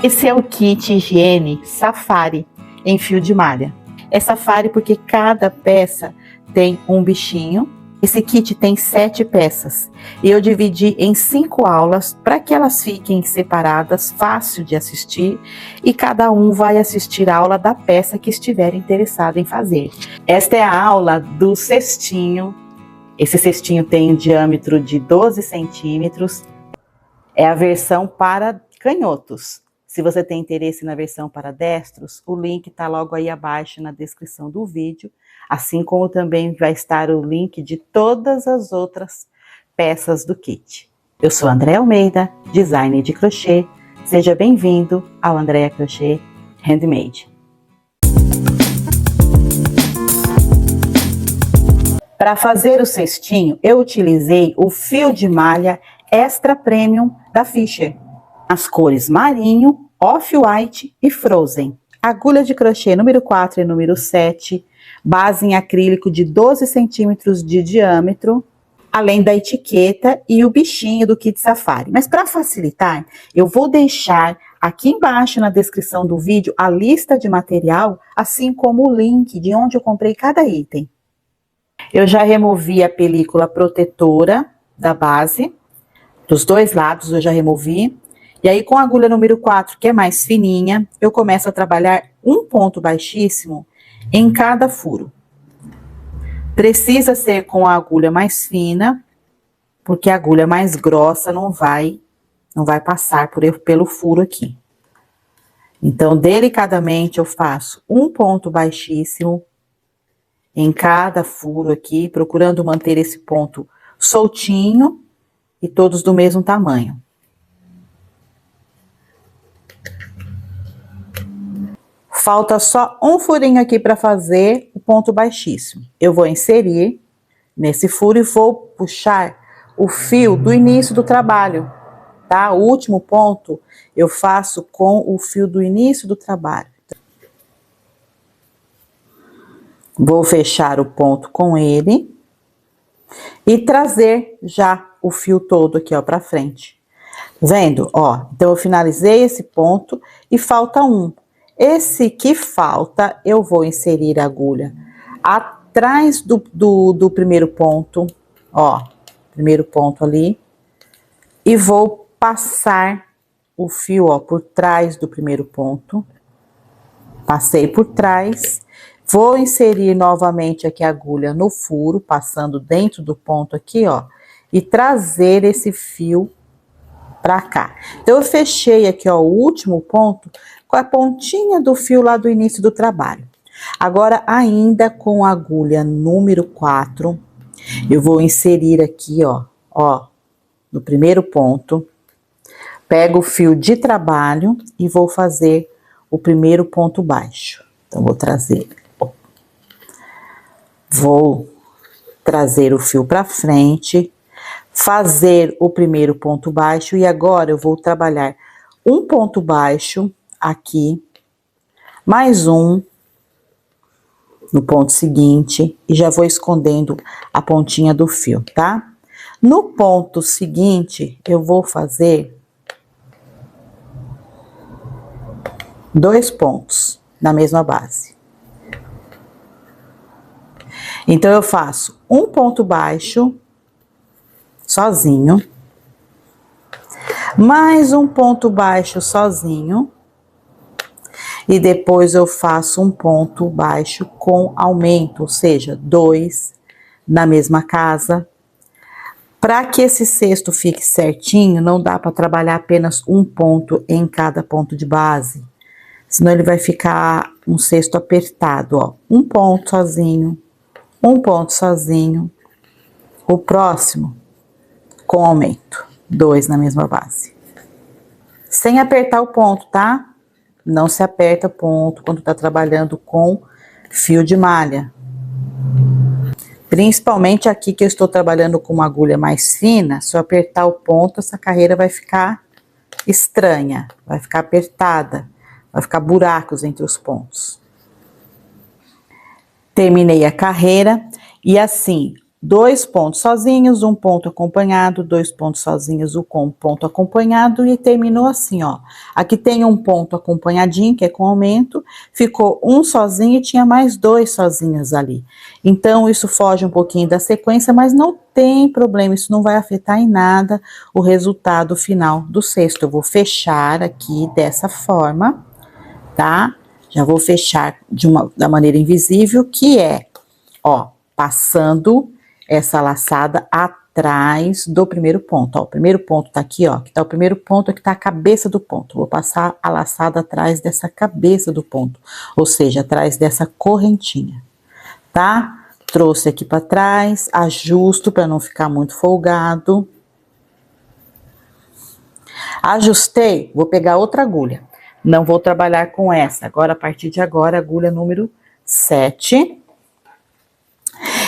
Esse é o kit higiene Safari em fio de malha. É Safari porque cada peça tem um bichinho. Esse kit tem 7 peças e eu dividi em 5 aulas para que elas fiquem separadas, fácil de assistir, e cada um vai assistir a aula da peça que estiver interessado em fazer. Esta é a aula do cestinho. Esse cestinho tem um diâmetro de 12 centímetros. É a versão para canhotos. Se você tem interesse na versão para destros, o link está logo aí abaixo na descrição do vídeo, assim como também vai estar o link de todas as outras peças do kit. Eu sou Andréa Almeida, designer de crochê. Seja bem-vindo ao Andréa Crochê Handmade. Para fazer o cestinho, eu utilizei o fio de malha Extra Premium da Fisher, as cores marinho, off-white e frozen. Agulha de crochê número 4 e número 7, base em acrílico de 12 centímetros de diâmetro, além da etiqueta e o bichinho do kit Safari. Mas para facilitar, eu vou deixar aqui embaixo na descrição do vídeo a lista de material, assim como o link de onde eu comprei cada item. Eu já removi a película protetora da base, dos dois lados eu já removi. E aí com a agulha número 4, que é mais fininha, eu começo a trabalhar um ponto baixíssimo em cada furo. Precisa ser com a agulha mais fina, porque a agulha mais grossa não vai passar pelo furo aqui. Então, delicadamente eu faço um ponto baixíssimo em cada furo aqui, procurando manter esse ponto soltinho e todos do mesmo tamanho. Falta só um furinho aqui para fazer o ponto baixíssimo. Eu vou inserir nesse furo e vou puxar o fio do início do trabalho, tá? O último ponto eu faço com o fio do início do trabalho. Vou fechar o ponto com ele e trazer já o fio todo aqui, ó, para frente. Vendo? Ó, então eu finalizei esse ponto e falta um. Esse que falta, eu vou inserir a agulha atrás do primeiro ponto, ó, primeiro ponto ali, e vou passar o fio, ó, por trás do primeiro ponto. Passei por trás, vou inserir novamente aqui a agulha no furo, passando dentro do ponto aqui, ó, e trazer esse fio pra cá. Então, eu fechei aqui, ó, o último ponto com a pontinha do fio lá do início do trabalho. Agora, ainda com a agulha número 4, eu vou inserir aqui, ó, no primeiro ponto, pego o fio de trabalho e vou fazer o primeiro ponto baixo. Então, vou trazer o fio pra frente, fazer o primeiro ponto baixo e agora eu vou trabalhar um ponto baixo aqui, mais um no ponto seguinte e já vou escondendo a pontinha do fio, tá? No ponto seguinte, eu vou fazer 2 pontos na mesma base. Então, eu faço um ponto baixo sozinho, mais um ponto baixo sozinho, e depois eu faço um ponto baixo com aumento, ou seja, 2 na mesma casa. Para que esse cesto fique certinho, não dá para trabalhar apenas um ponto em cada ponto de base, senão ele vai ficar um cesto apertado, ó. Um ponto sozinho, um ponto sozinho, o próximo com aumento, 2 na mesma base. Sem apertar o ponto, tá? Não se aperta ponto quando tá trabalhando com fio de malha. Principalmente aqui que eu estou trabalhando com uma agulha mais fina, se eu apertar o ponto, essa carreira vai ficar estranha, vai ficar apertada, vai ficar buracos entre os pontos. Terminei a carreira e assim, 2 pontos sozinhos, um ponto acompanhado, 2 pontos sozinhos, um ponto acompanhado e terminou assim, ó. Aqui tem um ponto acompanhadinho, que é com aumento, ficou um sozinho e tinha mais 2 sozinhos ali. Então, isso foge um pouquinho da sequência, mas não tem problema, isso não vai afetar em nada o resultado final do cesto. Eu vou fechar aqui dessa forma, tá? Já vou fechar da maneira invisível, que é, ó, passando essa laçada atrás do primeiro ponto, ó, o primeiro ponto tá aqui, ó, que tá o primeiro ponto, aqui tá a cabeça do ponto, vou passar a laçada atrás dessa cabeça do ponto, ou seja, atrás dessa correntinha, tá? Trouxe aqui pra trás, ajusto pra não ficar muito folgado. Ajustei, vou pegar outra agulha, não vou trabalhar com essa, agora a partir de agora, agulha número 7.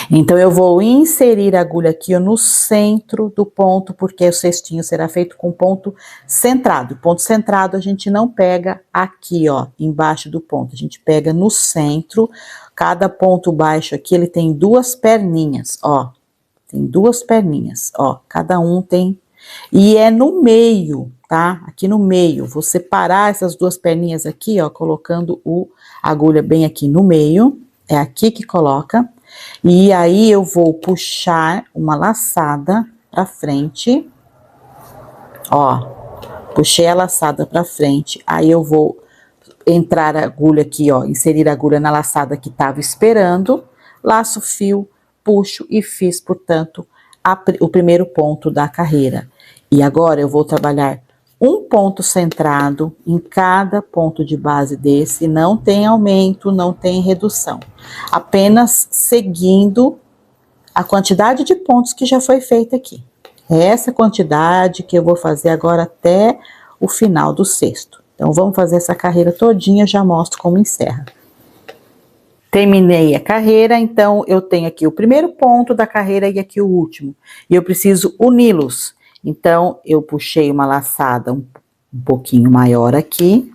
Então, eu vou inserir a agulha aqui ó, no centro do ponto, porque o cestinho será feito com ponto centrado. O ponto centrado a gente não pega aqui, ó, embaixo do ponto, a gente pega no centro. Cada ponto baixo aqui, ele tem 2 perninhas, ó. Tem 2 perninhas, ó, cada um tem. E é no meio, tá? Aqui no meio, vou separar essas 2 perninhas aqui, ó, colocando a agulha bem aqui no meio. É aqui que coloca. E aí, eu vou puxar uma laçada pra frente, ó, puxei a laçada pra frente, aí eu vou entrar a agulha aqui, ó, inserir a agulha na laçada que tava esperando, laço o fio, puxo e fiz, portanto, o primeiro ponto da carreira. E agora, eu vou trabalhar um ponto centrado em cada ponto de base desse, não tem aumento, não tem redução. Apenas seguindo a quantidade de pontos que já foi feita aqui. É essa quantidade que eu vou fazer agora até o final do cesto. Então, vamos fazer essa carreira todinha, já mostro como encerra. Terminei a carreira, então, eu tenho aqui o primeiro ponto da carreira e aqui o último. E eu preciso uni-los. Então, eu puxei uma laçada um pouquinho maior aqui,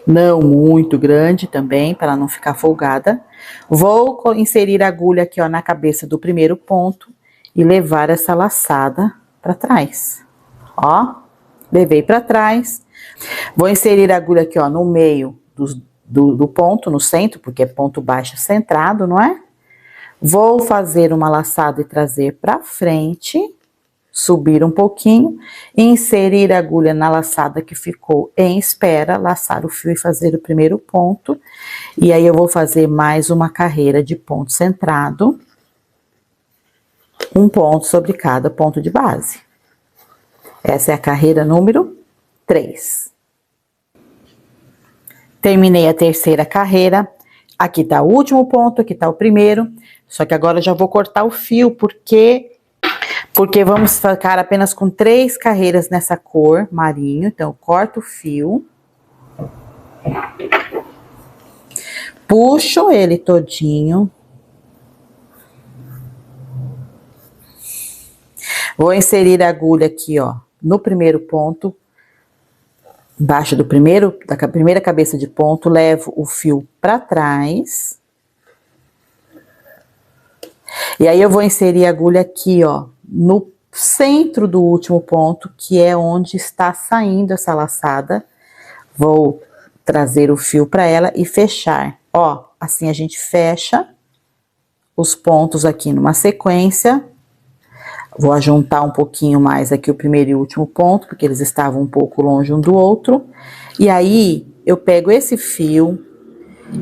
não muito grande também, para não ficar folgada. Vou inserir a agulha aqui, ó, na cabeça do primeiro ponto e levar essa laçada para trás. Ó, levei para trás. Vou inserir a agulha aqui, ó, no meio do ponto, no centro, porque é ponto baixo centrado, não é? Vou fazer uma laçada e trazer para frente. Subir um pouquinho, inserir a agulha na laçada que ficou em espera, laçar o fio e fazer o primeiro ponto. E aí, eu vou fazer mais uma carreira de ponto centrado, um ponto sobre cada ponto de base. Essa é a carreira número 3. Terminei a terceira carreira. Aqui tá o último ponto, aqui tá o primeiro. Só que agora eu já vou cortar o fio, porque vamos ficar apenas com 3 carreiras nessa cor marinho. Então, eu corto o fio. Puxo ele todinho. Vou inserir a agulha aqui, ó, no primeiro ponto. Embaixo da primeira cabeça de ponto, levo o fio para trás. E aí, eu vou inserir a agulha aqui, ó, no centro do último ponto, que é onde está saindo essa laçada. Vou trazer o fio para ela e fechar. Ó, assim a gente fecha os pontos aqui numa sequência. Vou ajuntar um pouquinho mais aqui o primeiro e o último ponto, porque eles estavam um pouco longe um do outro. E aí, eu pego esse fio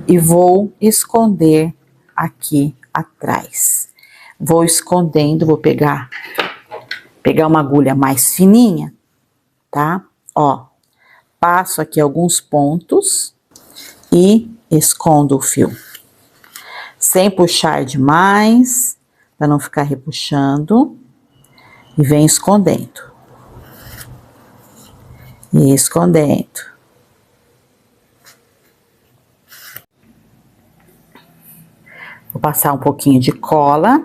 e vou esconder aqui atrás. Vou escondendo, vou pegar uma agulha mais fininha, tá? Ó, passo aqui alguns pontos e escondo o fio. Sem puxar demais, para não ficar repuxando. E venho escondendo. E escondendo. Vou passar um pouquinho de cola.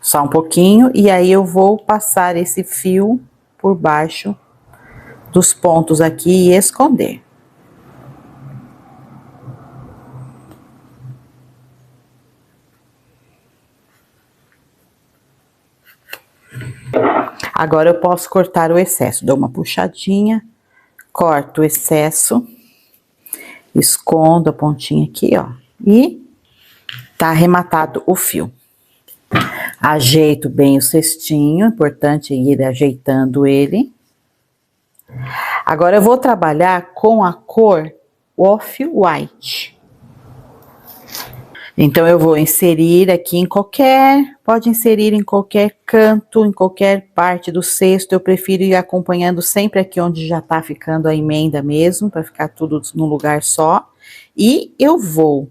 Só um pouquinho, e aí eu vou passar esse fio por baixo dos pontos aqui e esconder. Agora eu posso cortar o excesso. Dou uma puxadinha, corto o excesso, escondo a pontinha aqui, ó. E tá arrematado o fio. Ajeito bem o cestinho, importante ir ajeitando ele. Agora eu vou trabalhar com a cor Off-White. Então eu vou inserir aqui em pode inserir em qualquer canto, em qualquer parte do cesto. Eu prefiro ir acompanhando sempre aqui onde já tá ficando a emenda mesmo, para ficar tudo no lugar só. E eu vou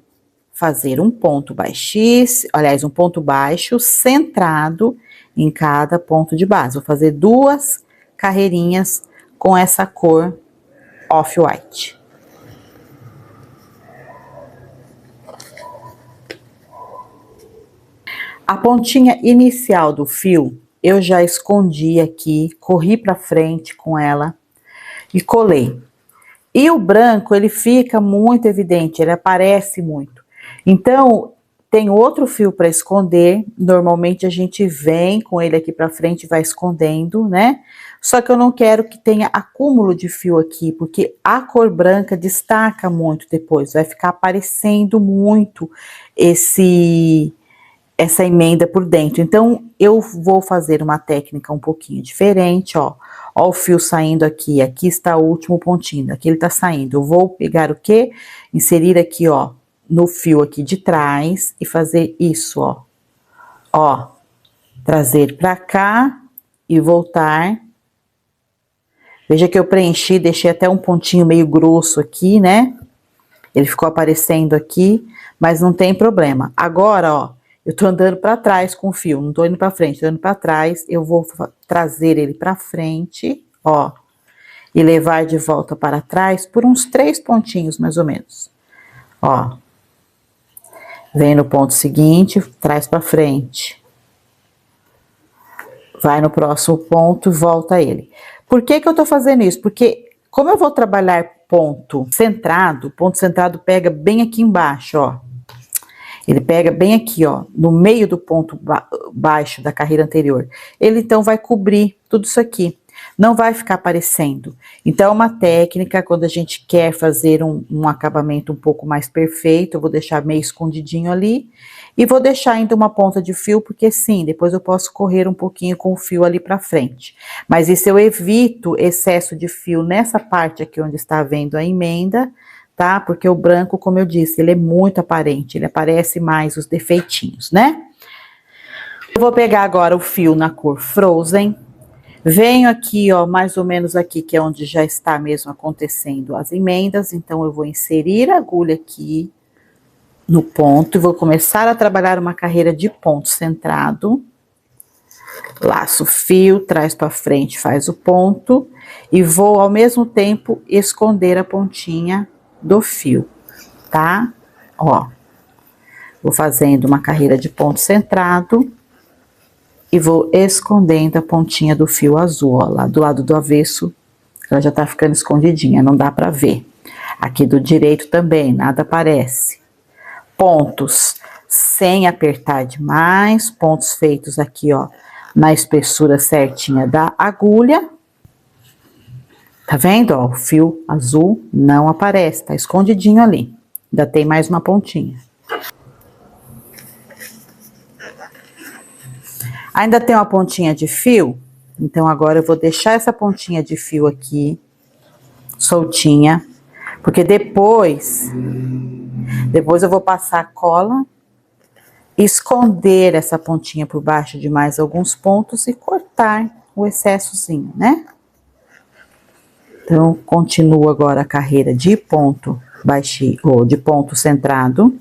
fazer um ponto baixíssimo, aliás, um ponto baixo centrado em cada ponto de base. Vou fazer 2 carreirinhas com essa cor Off-White. A pontinha inicial do fio, eu já escondi aqui, corri pra frente com ela e colei. E o branco, ele fica muito evidente, ele aparece muito. Então, tem outro fio para esconder, normalmente a gente vem com ele aqui pra frente e vai escondendo, né? Só que eu não quero que tenha acúmulo de fio aqui, porque a cor branca destaca muito depois, vai ficar aparecendo muito essa emenda por dentro. Então, eu vou fazer uma técnica um pouquinho diferente, ó. Ó o fio saindo aqui, aqui está o último pontinho, aqui ele tá saindo. Eu vou pegar o quê? Inserir aqui, ó, no fio aqui de trás e fazer isso, ó. Ó, trazer pra cá e voltar. Veja que eu preenchi, deixei até um pontinho meio grosso aqui, né? Ele ficou aparecendo aqui, mas não tem problema. Agora, ó, eu tô andando pra trás com o fio, não tô indo pra frente, tô indo pra trás. Eu vou trazer ele pra frente, ó, e levar de volta para trás por uns 3 pontinhos, mais ou menos. Ó, vem no ponto seguinte, traz pra frente. Vai no próximo ponto e volta ele. Por que que eu tô fazendo isso? Porque como eu vou trabalhar o ponto centrado pega bem aqui embaixo, ó. Ele pega bem aqui, ó, no meio do ponto baixo da carreira anterior. Ele, então, vai cobrir tudo isso aqui. Não vai ficar aparecendo. Então, é uma técnica, quando a gente quer fazer um acabamento um pouco mais perfeito, eu vou deixar meio escondidinho ali. E vou deixar ainda uma ponta de fio, porque sim, depois eu posso correr um pouquinho com o fio ali pra frente. Mas isso eu evito excesso de fio nessa parte aqui onde está vendo a emenda, tá? Porque o branco, como eu disse, ele é muito aparente, ele aparece mais os defeitinhos, né? Eu vou pegar agora o fio na cor Frozen, venho aqui, ó, mais ou menos aqui, que é onde já está mesmo acontecendo as emendas, então eu vou inserir a agulha aqui no ponto e vou começar a trabalhar uma carreira de ponto centrado. Laço o fio, traz para frente, faz o ponto e vou ao mesmo tempo esconder a pontinha do fio, tá? Ó, vou fazendo uma carreira de ponto centrado e vou escondendo a pontinha do fio azul, ó, lá do lado do avesso, ela já tá ficando escondidinha, não dá pra ver. Aqui do direito também, nada aparece. Pontos sem apertar demais, pontos feitos aqui, ó, na espessura certinha da agulha. Tá vendo, ó, o fio azul não aparece, tá escondidinho ali. Ainda tem mais uma pontinha. Ainda tem uma pontinha de fio, então agora eu vou deixar essa pontinha de fio aqui, soltinha, porque depois eu vou passar a cola, esconder essa pontinha por baixo de mais alguns pontos e cortar o excessozinho, né? Então, continuo agora a carreira de ponto baixinho, ou de ponto centrado.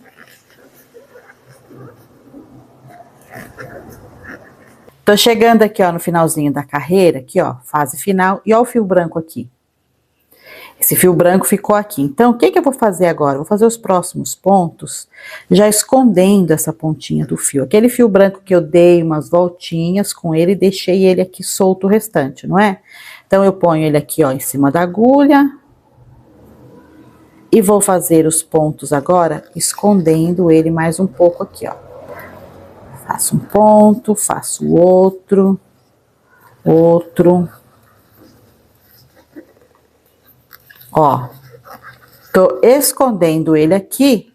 Tô chegando aqui, ó, no finalzinho da carreira, aqui, ó, fase final, e ó o fio branco aqui. Esse fio branco ficou aqui. Então, o que que eu vou fazer agora? Vou fazer os próximos pontos, já escondendo essa pontinha do fio. Aquele fio branco que eu dei umas voltinhas com ele e deixei ele aqui solto o restante, não é? Então, eu ponho ele aqui, ó, em cima da agulha. E vou fazer os pontos agora, escondendo ele mais um pouco aqui, ó. Faço um ponto, faço o outro. outro. Ó, tô escondendo ele aqui,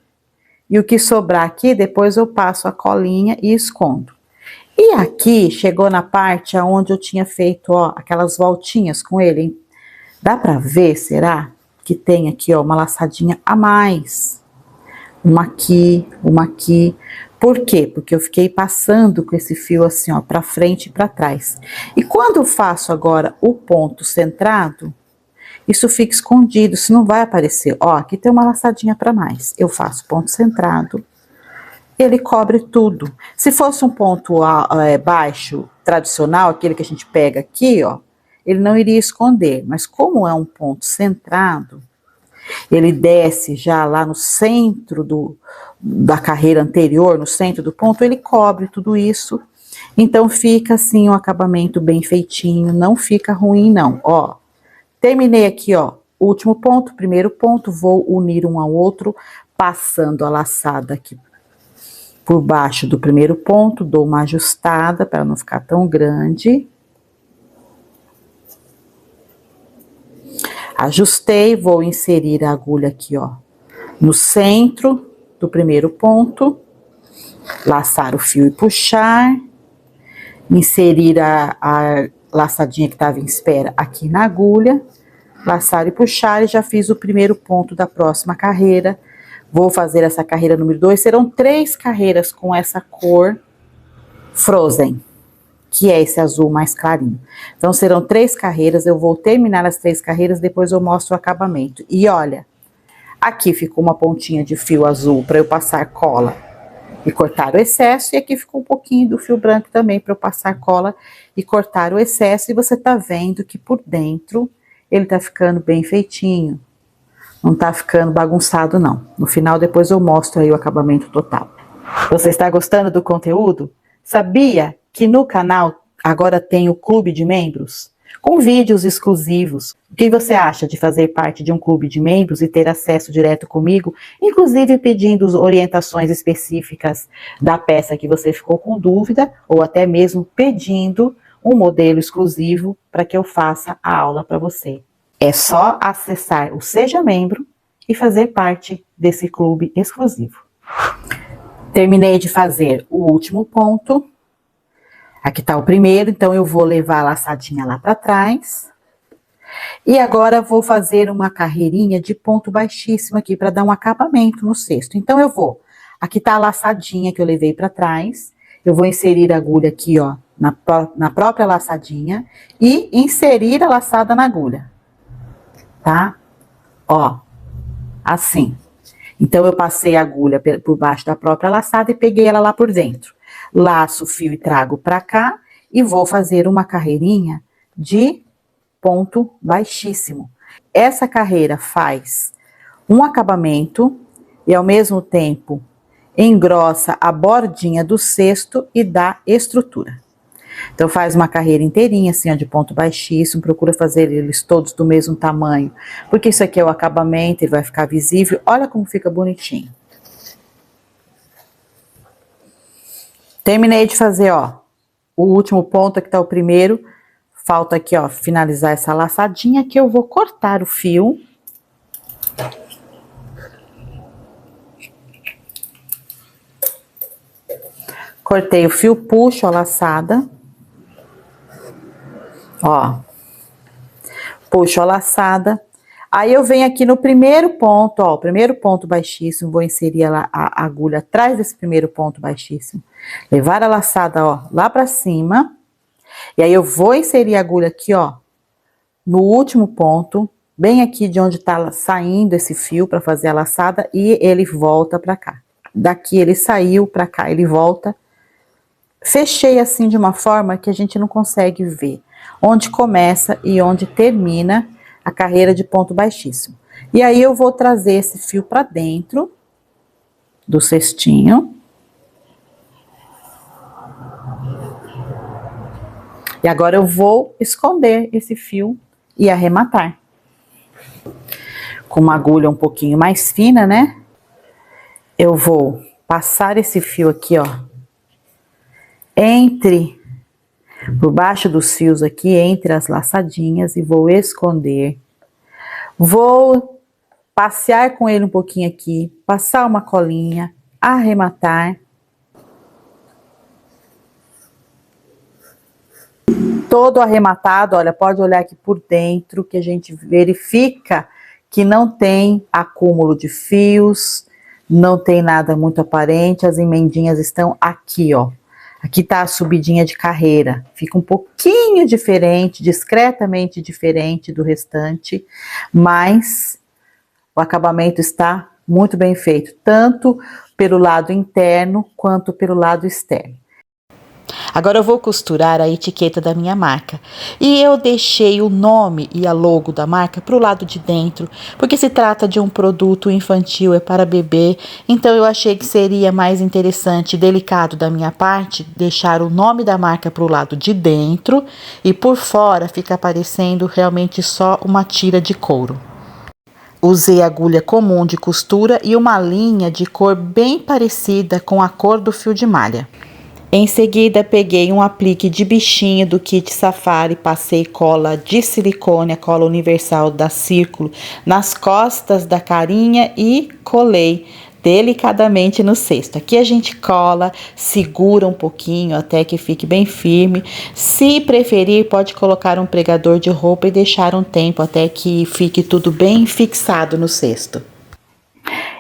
e o que sobrar aqui, depois eu passo a colinha e escondo. E aqui, chegou na parte onde eu tinha feito, ó, aquelas voltinhas com ele, hein? Dá pra ver, será? Que tem aqui, ó, uma laçadinha a mais. Uma aqui, uma aqui. Por quê? Porque eu fiquei passando com esse fio assim, ó, pra frente e pra trás. E quando eu faço agora o ponto centrado, isso fica escondido, isso não vai aparecer. Ó, aqui tem uma laçadinha pra mais. Eu faço ponto centrado, ele cobre tudo. Se fosse um ponto baixo, tradicional, aquele que a gente pega aqui, ó, ele não iria esconder. Mas como é um ponto centrado, ele desce já lá no centro da carreira anterior, no centro do ponto, ele cobre tudo isso. Então fica assim um acabamento bem feitinho, não fica ruim não, ó. Terminei aqui, ó, último ponto, primeiro ponto, vou unir um ao outro, passando a laçada aqui por baixo do primeiro ponto, dou uma ajustada para não ficar tão grande. Ajustei, vou inserir a agulha aqui, ó, no centro do primeiro ponto, laçar o fio e puxar, inserir a laçadinha que estava em espera aqui na agulha, laçar e puxar, e já fiz o primeiro ponto da próxima carreira. Vou fazer essa carreira número 2, serão 3 carreiras com essa cor Frozen, que é esse azul mais clarinho. Então, serão 3 carreiras, eu vou terminar as 3 carreiras, depois eu mostro o acabamento. E olha, aqui ficou uma pontinha de fio azul para eu passar cola e cortar o excesso, e aqui ficou um pouquinho do fio branco também para eu passar cola e cortar o excesso, e você tá vendo que por dentro ele tá ficando bem feitinho. Não tá ficando bagunçado, não. No final, depois eu mostro aí o acabamento total. Você está gostando do conteúdo? Sabia que no canal agora tem o clube de membros? Com vídeos exclusivos. O que você acha de fazer parte de um clube de membros e ter acesso direto comigo? Inclusive pedindo orientações específicas da peça que você ficou com dúvida, ou até mesmo pedindo um modelo exclusivo para que eu faça a aula para você. É só acessar o Seja Membro e fazer parte desse clube exclusivo. Terminei de fazer o último ponto. Aqui tá o primeiro, então eu vou levar a laçadinha lá para trás. E agora vou fazer uma carreirinha de ponto baixíssimo aqui para dar um acabamento no cesto. Então eu vou, aqui tá a laçadinha que eu levei para trás. Eu vou inserir a agulha aqui, ó, na própria laçadinha e inserir a laçada na agulha. Tá? Ó, assim. Então, eu passei a agulha por baixo da própria laçada e peguei ela lá por dentro. Laço o fio e trago pra cá e vou fazer uma carreirinha de ponto baixíssimo. Essa carreira faz um acabamento e, ao mesmo tempo, engrossa a bordinha do cesto e dá estrutura. Então, faz uma carreira inteirinha, assim, ó, de ponto baixíssimo, procura fazer eles todos do mesmo tamanho, porque isso aqui é o acabamento, ele vai ficar visível. Olha como fica bonitinho. Terminei de fazer, ó, o último ponto, aqui tá o primeiro, falta aqui, ó, finalizar essa laçadinha, que eu vou cortar o fio. Cortei o fio, puxo a laçada. Ó, puxo a laçada, aí eu venho aqui no primeiro ponto, ó, o primeiro ponto baixíssimo, vou inserir a agulha atrás desse primeiro ponto baixíssimo, levar a laçada, ó, lá pra cima, e aí eu vou inserir a agulha aqui, ó, no último ponto, bem aqui de onde tá saindo esse fio pra fazer a laçada, e ele volta pra cá. Daqui ele saiu pra cá, ele volta. Fechei assim de uma forma que a gente não consegue ver onde começa e onde termina a carreira de ponto baixíssimo. E aí eu vou trazer esse fio para dentro do cestinho. E agora eu vou esconder esse fio e arrematar. Com uma agulha um pouquinho mais fina, né? Eu vou passar esse fio aqui, ó, entre por baixo dos fios aqui, entre as laçadinhas, e vou esconder. Vou passear com ele um pouquinho aqui, passar uma colinha, arrematar. Todo arrematado, olha, pode olhar aqui por dentro, que a gente verifica que não tem acúmulo de fios, não tem nada muito aparente, as emendinhas estão aqui, ó. Aqui tá a subidinha de carreira, fica um pouquinho diferente, discretamente diferente do restante, mas o acabamento está muito bem feito, tanto pelo lado interno quanto pelo lado externo. Agora eu vou costurar a etiqueta da minha marca. E eu deixei o nome e a logo da marca para o lado de dentro, porque se trata de um produto infantil, é para bebê. Então eu achei que seria mais interessante e delicado da minha parte deixar o nome da marca para o lado de dentro e por fora fica aparecendo realmente só uma tira de couro. Usei agulha comum de costura e uma linha de cor bem parecida com a cor do fio de malha. Em seguida, peguei um aplique de bichinho do kit Safari, passei cola de silicone, a cola universal da Círculo, nas costas da carinha e colei delicadamente no cesto. Aqui a gente cola, segura um pouquinho até que fique bem firme. Se preferir, pode colocar um pregador de roupa e deixar um tempo até que fique tudo bem fixado no cesto.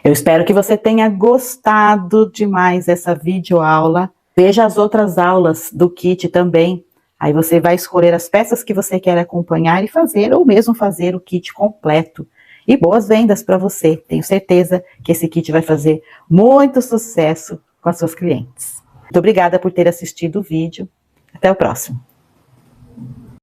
Eu espero que você tenha gostado demais dessa videoaula. Veja as outras aulas do kit também. Aí você vai escolher as peças que você quer acompanhar e fazer, ou mesmo fazer o kit completo. E boas vendas para você. Tenho certeza que esse kit vai fazer muito sucesso com as suas clientes. Muito obrigada por ter assistido o vídeo. Até o próximo.